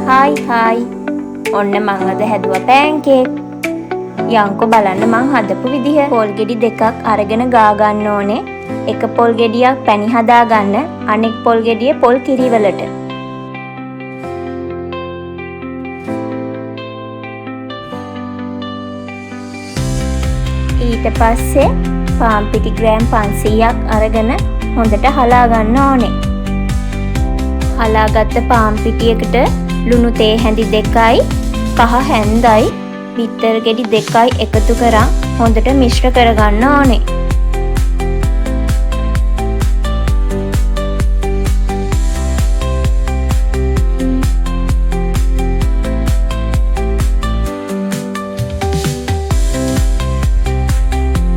Hi ඔන්න මං අද හැදුවා පෑන්කේක්. යංකෝ බලන්න මං හදපු විදිහ. පොල් ගෙඩි දෙකක් අරගෙන ගා ගන්න ඕනේ. එක පොල් ගෙඩියක් පැණි හදා ගන්න, අනෙක් පොල් ගෙඩිය පොල් කිරි වලට. ඊට පස්සේ පාන් පිටි ග්‍රෑම් 500ක් අරගෙන හොඳට හලා ගන්න ඕනේ. හලාගත්ත පාන් පිටියකට ලුණු තේ හැඳි 2යි කහ හැන්දයි බිත්තර ගෙඩි 2යි එකතු කරන් හොඳට මිශ්‍ර කරගන්න ඕනේ.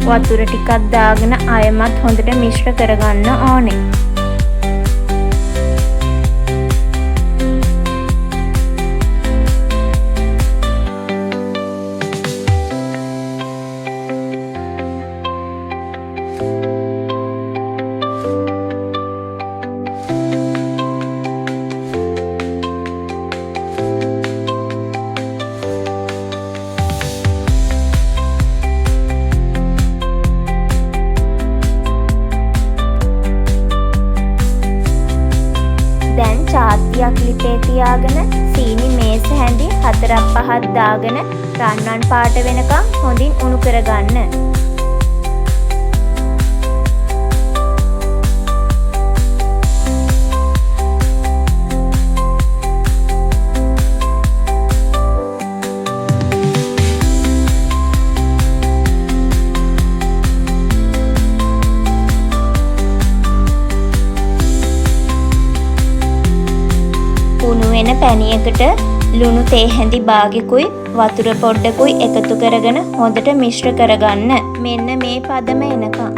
වතුර ටිකක් දාගෙන ආයෙමත් හොඳට මිශ්‍ර කරගන්න ඕනේ. දැන් චාත්තියක් ලිපේ තියාගෙන සීනි මේස හැඳි 4-5ක් දාගෙන රන්වන් පාට වෙනකම් හොඳින් උණු කරගන්න. උණු වෙන පැණියකට ලුණු තේ හැඳි භාගෙකුයි වතුර පොඩ්ඩකුයි එකතු කරගෙන හොඳට මිශ්‍ර කරගන්න. මෙන්න මේ පදම එනකම්.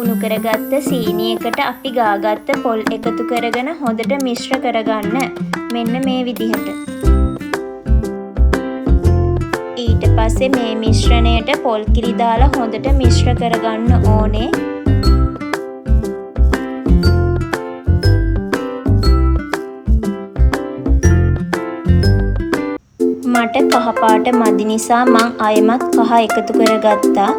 උණු කරගත්ත සීනියකට අපි ගාගත්ත පොල් එකතු කරගෙන හොඳට මිශ්‍ර කරගන්න. මෙන්න මේ විදිහට. ඊට පස්සේ මේ මිශ්‍රණයට පොල් කිරි දාලා හොඳට මිශ්‍ර කරගන්න ඕනේ. මට කහ පාට මදි නිසා මං ආයෙමත් කහ එකතු කරගත්තා.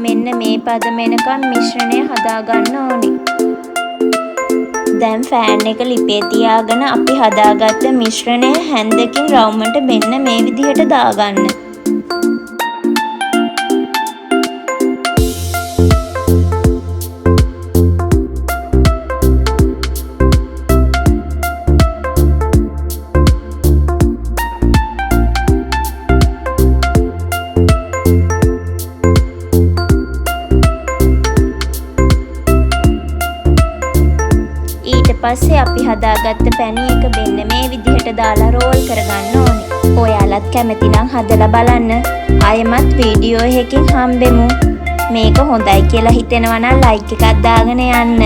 මෙන්න මේ පදම එනකම් මිශ්‍රණය හදාගන්න ඕනේ. දැන් ෆෑන් එක ලිපේ තියාගෙන අපි හදාගත්ත මිශ්‍රණය හැන්දකින් රවුමට මෙන්න මේ විදිහට දාගන්න. පස්සේ අපි හදාගත්ත පැණි එක මෙන්න මේ විදිහට දාලා රෝල් කරගන්න ඕනේ. ඔයාලත් කැමති නම් හදලා බලන්න. ආයෙමත් වීඩියෝ එකකින් හම්බෙමු. මේක හොඳයි කියලා හිතෙනවා නම් ලයික් එකක් දාගෙන යන්න.